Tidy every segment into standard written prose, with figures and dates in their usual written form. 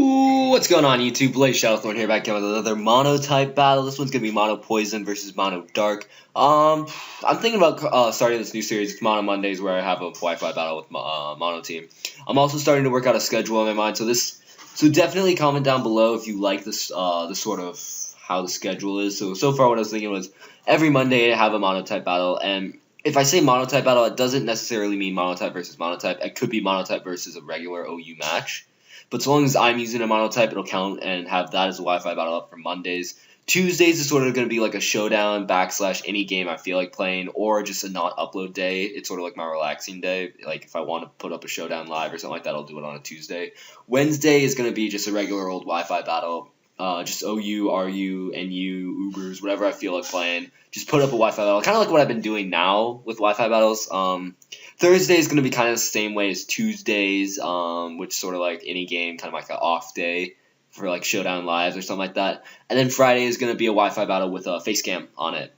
What's going on YouTube? Blazeshadowthorn here, back again with another mono type battle. This one's gonna be mono poison versus mono dark. I'm thinking about starting this new series. It's mono Mondays where I have a Wi-Fi battle with mono team. I'm also starting to work out a schedule in my mind. So definitely comment down below if you like this sort of how the schedule is. So far what I was thinking was every Monday I have a mono type battle, and if I say monotype battle, it doesn't necessarily mean monotype versus monotype. It could be monotype versus a regular OU match. But so long as I'm using a monotype, it'll count and have that as a Wi-Fi battle up for Mondays. Tuesdays is sort of going to be like a showdown / any game I feel like playing, or just a not upload day. It's sort of like my relaxing day. Like if I want to put up a showdown live or something like that, I'll do it on a Tuesday. Wednesday is going to be just a regular old Wi-Fi battle. Just OU, RU, NU, Ubers, whatever I feel like playing. Just put up a Wi-Fi battle. Kind of like what I've been doing now with Wi-Fi battles. Thursday is going to be kind of the same way as Tuesdays, which sort of like any game, kind of like an off day for like Showdown Lives or something like that. And then Friday is going to be a Wi-Fi battle with a face cam on it.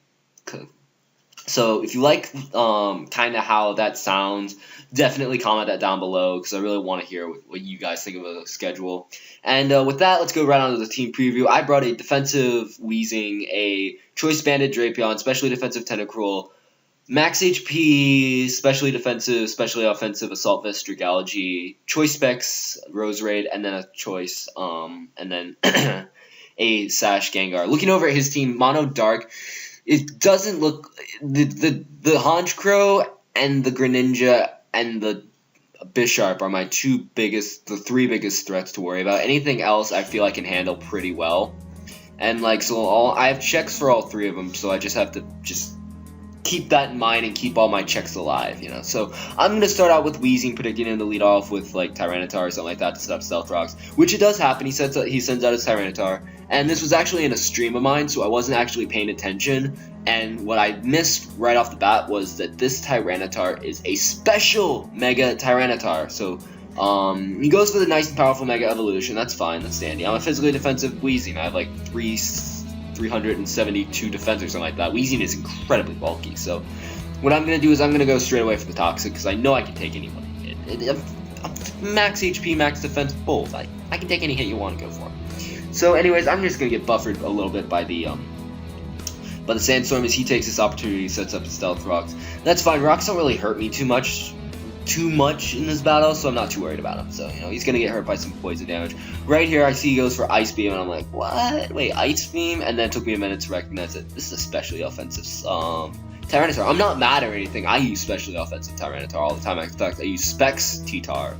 So if you like kind of how that sounds, definitely comment that down below because I really want to hear what you guys think of the schedule. And with that, let's go right on to the team preview. I brought a defensive Weezing, a Choice Banded Drapion, specially defensive Tentacruel, Max HP, specially defensive, specially offensive Assault Vest Dragalgy, Choice Specs Roserade, and then a Choice, and then a Sash Gengar. Looking over at his team, Mono Dark, it doesn't look the Honchkrow and the Greninja and the Bisharp are my three biggest threats to worry about. Anything else I feel I can handle pretty well, and like I have checks for all three of them, so I just have to keep that in mind and keep all my checks alive, you know. So I'm going to start out with Weezing, predicting him to lead off with like Tyranitar or something like that to set up Stealth Rocks, which it does happen. He sends out his Tyranitar, and this was actually in a stream of mine, so I wasn't actually paying attention, and what I missed right off the bat was that this Tyranitar is a special Mega Tyranitar. So he goes for the nice and powerful Mega Evolution. That's fine, that's dandy. I'm a physically defensive Weezing. I have like 372 defense or something like that. Weezing is incredibly bulky, so what I'm going to do is I'm going to go straight away for the Toxic, because I know I can take anyone. Max HP, max defense, both. I can take any hit you want to go for. So anyways, I'm just going to get buffered a little bit by the Sandstorm as he takes this opportunity, sets up his Stealth Rocks. That's fine, Rocks don't really hurt me too much in this battle, so I'm not too worried about him. So, you know, he's going to get hurt by some poison damage. Right here, I see he goes for Ice Beam, and I'm like, what? Wait, Ice Beam? And then it took me a minute to recognize it. This is a specially offensive Tyranitar. I'm not mad or anything. I use specially offensive Tyranitar all the time. In fact, I use Specs T-Tar.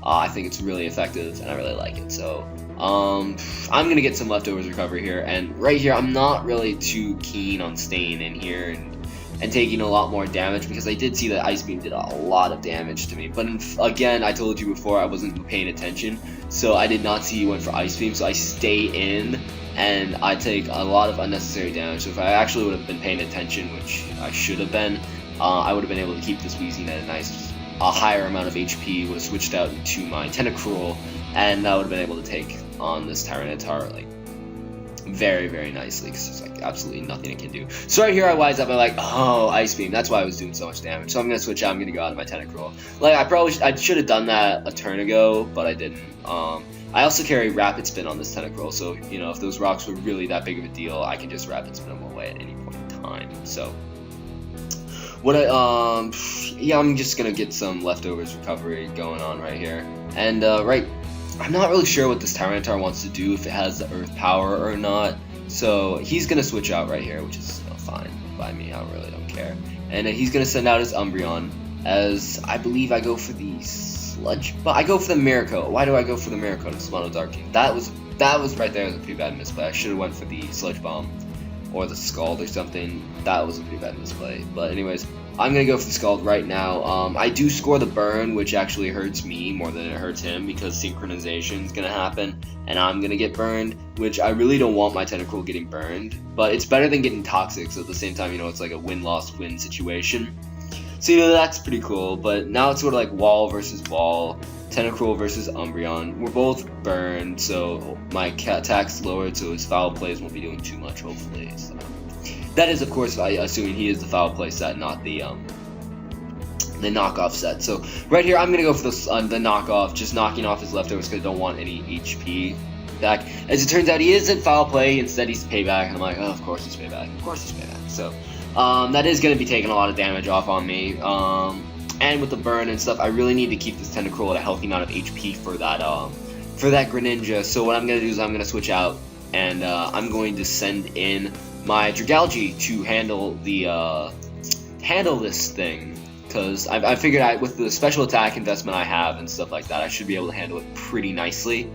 I think it's really effective, and I really like it. So, I'm going to get some leftovers recovery here. And right here, I'm not really too keen on staying in here and taking a lot more damage, because I did see that Ice Beam did a lot of damage to me. But again, I told you before I wasn't paying attention, so I did not see he went for Ice Beam, so I stay in and I take a lot of unnecessary damage. So if I actually would have been paying attention, which I should have been, I would have been able to keep this Weezing at a higher amount of HP, would have switched out into my Tentacruel, and I would have been able to take on this Tyranitar like very, very nicely, because there's like absolutely nothing it can do. So right here I wise up, I'm like, oh, Ice Beam, that's why I was doing so much damage. So I'm going to switch out, I'm going to go out of my Tentacruel. Like, I should have done that a turn ago, but I didn't. I also carry Rapid Spin on this Tentacruel, so, you know, if those rocks were really that big of a deal, I can just Rapid Spin them away at any point in time. So, yeah, I'm just going to get some leftovers recovery going on right here. And, I'm not really sure what this Tyranitar wants to do, if it has the Earth Power or not. So he's going to switch out right here, which is fine by me. I really don't care. And he's going to send out his Umbreon, as I believe I go for the Sludge. But I go for the Miracle. Why do I go for the Miracle to Mono Dark Team? That was right there was a pretty bad misplay. I should have went for the Sludge Bomb or the Scald or something. That was a pretty bad misplay. But anyways, I'm going to go for the Scald right now. I do score the burn, which actually hurts me more than it hurts him, because synchronization is going to happen, and I'm going to get burned, which I really don't want my Tentacruel getting burned, but it's better than getting Toxic, so at the same time, you know, it's like a win-loss-win situation. So, you know, that's pretty cool, but now it's sort of like wall versus wall, Tentacruel versus Umbreon. We're both burned, so my attack's lowered, so his foul plays won't be doing too much, hopefully. So that is, of course, assuming he is the foul play set, not the the knockoff set. So right here, I'm gonna go for the knockoff, just knocking off his leftovers because I don't want any HP back. As it turns out, he isn't foul play. Instead, he's payback, and I'm like, oh, of course he's payback. Of course he's payback. So that is gonna be taking a lot of damage off on me. And with the burn and stuff, I really need to keep this Tentacruel at a healthy amount of HP for that Greninja. So what I'm gonna do is I'm gonna switch out, and I'm going to send in my Dragalge to handle the this thing. Because I figured with the special attack investment I have and stuff like that, I should be able to handle it pretty nicely.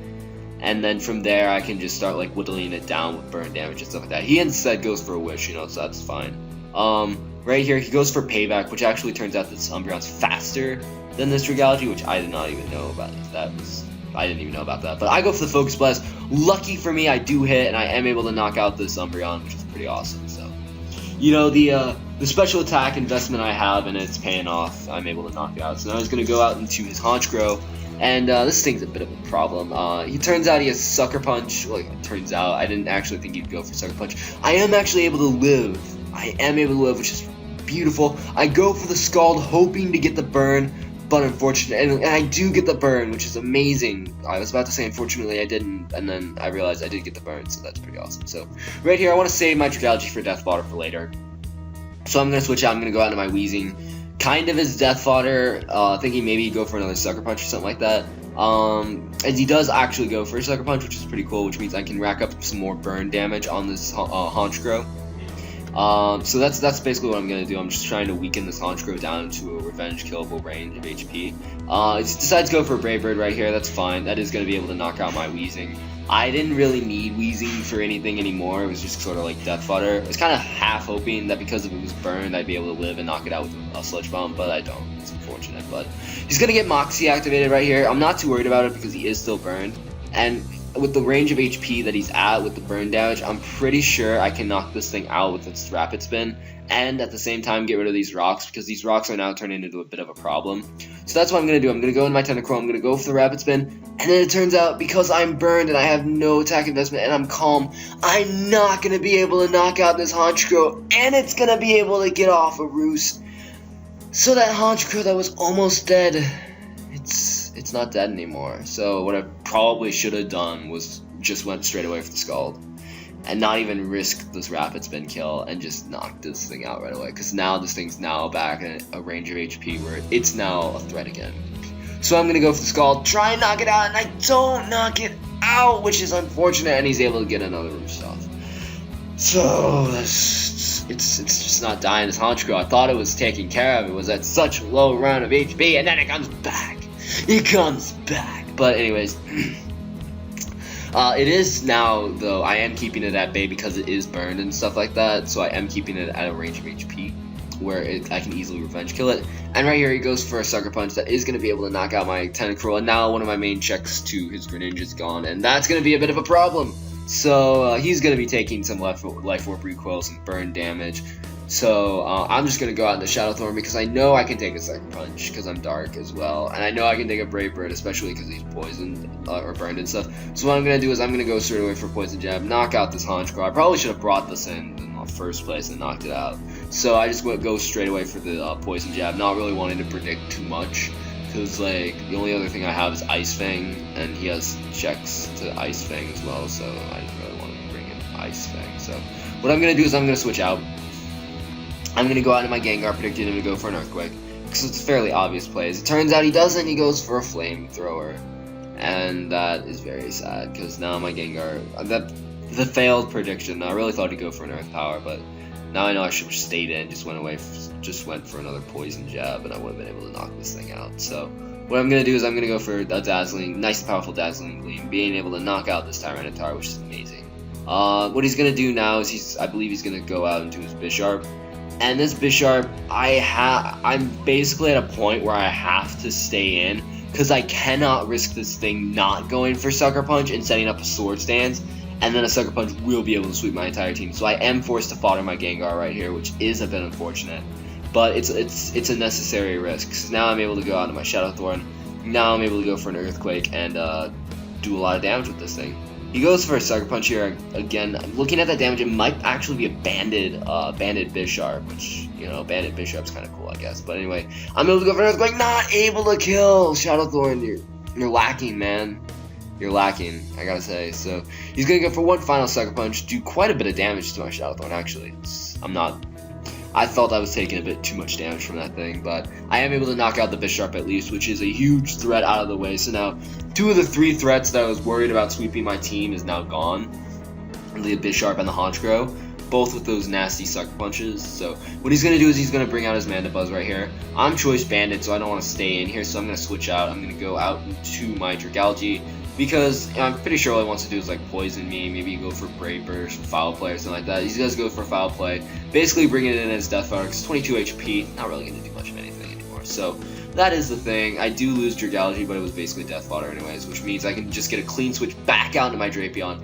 And then from there, I can just start like whittling it down with burn damage and stuff like that. He instead goes for a wish, so that's fine. Right here, he goes for payback, which actually turns out this Umbreon's faster than this Dragalge, which I did not even know about. I didn't even know about that. But I go for the Focus Blast. Lucky for me, I do hit, and I am able to knock out this Umbreon, which is pretty awesome. So, the special attack investment I have, and it's paying off. I'm able to knock it out. So now he's going to go out into his Honchkrow, and this thing's a bit of a problem. He turns out he has Sucker Punch. Well, it turns out I didn't actually think he'd go for Sucker Punch. I am actually able to live. Which is beautiful. I go for the Scald, hoping to get the burn, but unfortunately, and I do get the burn, which is amazing. I was about to say unfortunately I didn't, and then I realized I did get the burn, so that's pretty awesome. So right here, I want to save my Dragalge for Death Fodder for later. So I'm going to switch out. I'm going to go out into my Weezing, kind of his Death Fodder, thinking maybe he'd go for another Sucker Punch or something like that. As he does actually go for a Sucker Punch, which is pretty cool, which means I can rack up some more burn damage on this Honchkrow. So that's basically what I'm going to do. I'm just trying to weaken this Honchkrow down to a revenge killable range of HP. He decides to go for a Brave Bird right here. That's fine. That is going to be able to knock out my Weezing. I didn't really need Weezing for anything anymore. It was just sort of like Death Fodder. I was kind of half hoping that because if it was burned, I'd be able to live and knock it out with a Sludge Bomb, but I don't. It's unfortunate. But he's going to get Moxie activated right here. I'm not too worried about it because he is still burned. And with the range of HP that he's at with the burn damage, I'm pretty sure I can knock this thing out with its Rapid Spin, and at the same time get rid of these rocks, because these rocks are now turning into a bit of a problem. So that's what I'm going to do. I'm going to go in my Tentacruel, I'm going to go for the Rapid Spin, and then it turns out, because I'm burned and I have no attack investment and I'm calm, I'm not going to be able to knock out this Honchkrow, and it's going to be able to get off a Roost. So that Honchkrow that was almost dead, it's not dead anymore. So what I probably should have done was just went straight away for the Scald and not even risk this Rapid Spin kill and just knock this thing out right away, because now this thing's now back at a range of HP where it's now a threat again. So I'm gonna go for the Scald, try and knock it out, and I don't knock it out, which is unfortunate, and he's able to get another Roost off. So it's just not dying. This Honchkrow, I thought it was taken care of. It was at such a low round of HP, and then it comes back. It comes back. But anyways, it is now, though, I am keeping it at bay because it is burned and stuff like that, so I am keeping it at a range of HP where I can easily revenge kill it. And right here he goes for a Sucker Punch that is going to be able to knock out my Tentacruel, and now one of my main checks to his Greninja is gone, and that's going to be a bit of a problem. So he's going to be taking some Life Orb recoils and burn damage. So I'm just going to go out into Shadowthorn because I know I can take a Sucker Punch because I'm dark as well. And I know I can take a Brave Bird, especially because he's poisoned or burned and stuff. So what I'm going to do is I'm going to go straight away for Poison Jab, knock out this Honchkrow. I probably should have brought this in the first place and knocked it out. So I just go straight away for the Poison Jab, not really wanting to predict too much. Because, like, the only other thing I have is Ice Fang, and he has checks to Ice Fang as well, so I didn't really want to bring in Ice Fang. So what I'm going to do is I'm going to switch out. I'm going to go out into my Gengar, predicting him to go for an Earthquake, because it's a fairly obvious play. As it turns out he doesn't, he goes for a Flamethrower, and that is very sad, because now my Gengar, the failed prediction, I really thought he'd go for an Earth Power, but now I know I should have stayed in, just went for another Poison Jab, and I would have been able to knock this thing out. So what I'm going to do is I'm going to go for a nice and powerful Dazzling Gleam, being able to knock out this Tyranitar, which is amazing. What he's going to do now is I believe he's going to go out into his Bisharp. And this Bisharp, I'm basically at a point where I have to stay in, because I cannot risk this thing not going for Sucker Punch and setting up a Swords Dance, and then a Sucker Punch will be able to sweep my entire team. So I am forced to fodder my Gengar right here, which is a bit unfortunate. But it's a necessary risk. So now I'm able to go out to my Shadowthorn. Now I'm able to go for an Earthquake and do a lot of damage with this thing. He goes for a Sucker Punch here again. Looking at that damage, it might actually be a banded Bisharp, which, you know, banded Bisharp's kind of cool, I guess. But anyway, I'm able to go for Earthquake, not able to kill Shadowthorn. You're lacking, man. You're lacking, I gotta say. So he's gonna go for one final Sucker Punch, do quite a bit of damage to my Shadowthorn. Actually, I felt I was taking a bit too much damage from that thing, but I am able to knock out the Bisharp at least, which is a huge threat out of the way. So now, 2 of the 3 threats that I was worried about sweeping my team is now gone. The Bisharp and the Honchkrow, both with those nasty Sucker Punches. So what he's going to do is he's going to bring out his Mandibuzz right here. I'm Choice Banded, so I don't want to stay in here, so I'm going to switch out. I'm going to go out into my Dragalge, because I'm pretty sure all he wants to do is like poison me, maybe go for Brave Burst, Foul Play, or something like that. He's going to go for Foul Play, basically bringing it in as Death Fodder, because 22 HP, not really going to do much of anything anymore. So that is the thing. I do lose Dragalge, but it was basically Death Fodder anyways, which means I can just get a clean switch back out into my Drapion.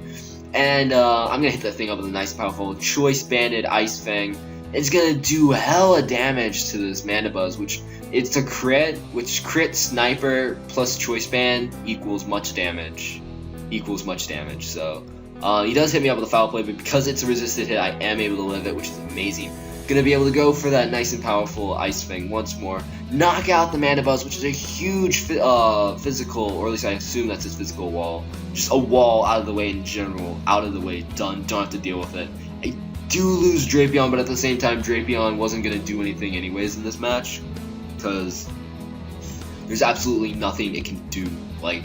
And I'm going to hit that thing up with a nice powerful Choice Banded Ice Fang. It's going to do hella damage to this Mandibuzz, which it's a crit, which crit Sniper plus Choice Band equals much damage. So he does hit me up with a Foul Play, but because it's a resisted hit, I am able to live it, which is amazing. Gonna be able to go for that nice and powerful Ice Fang once more, knock out the Mandibuzz, which is a huge physical, or at least I assume that's his physical wall. Just a wall out of the way in general, out of the way, done, don't have to deal with it. I do lose Drapion, but at the same time, Drapion wasn't gonna do anything anyways in this match, because there's absolutely nothing it can do. Like,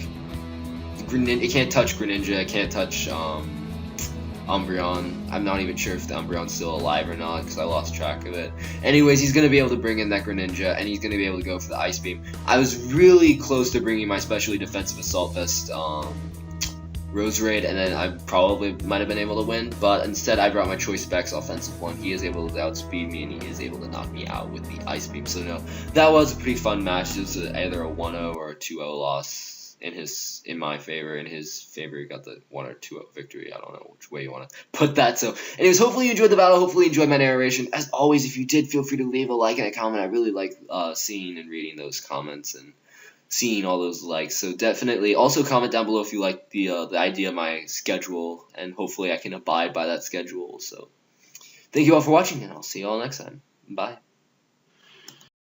it can't touch Greninja, it can't touch Umbreon. I'm not even sure if the Umbreon's still alive or not, because I lost track of it. Anyways, he's going to be able to bring in that Greninja, and he's going to be able to go for the Ice Beam. I was really close to bringing my specially defensive Assault Vest Roserade, and then I probably might have been able to win, but instead I brought my Choice Specs offensive one. He is able to outspeed me, and he is able to knock me out with the Ice Beam. So no, that was a pretty fun match. It was either a 1-0 or a 2-0 loss. In my favor. In his favor, he got the 1 or 2-0 victory. I don't know which way you want to put that. So anyways, hopefully you enjoyed the battle. Hopefully you enjoyed my narration. As always, if you did, feel free to leave a like and a comment. I really like seeing and reading those comments and seeing all those likes. So definitely also comment down below if you like the idea of my schedule, and hopefully I can abide by that schedule. So thank you all for watching, and I'll see you all next time. Bye.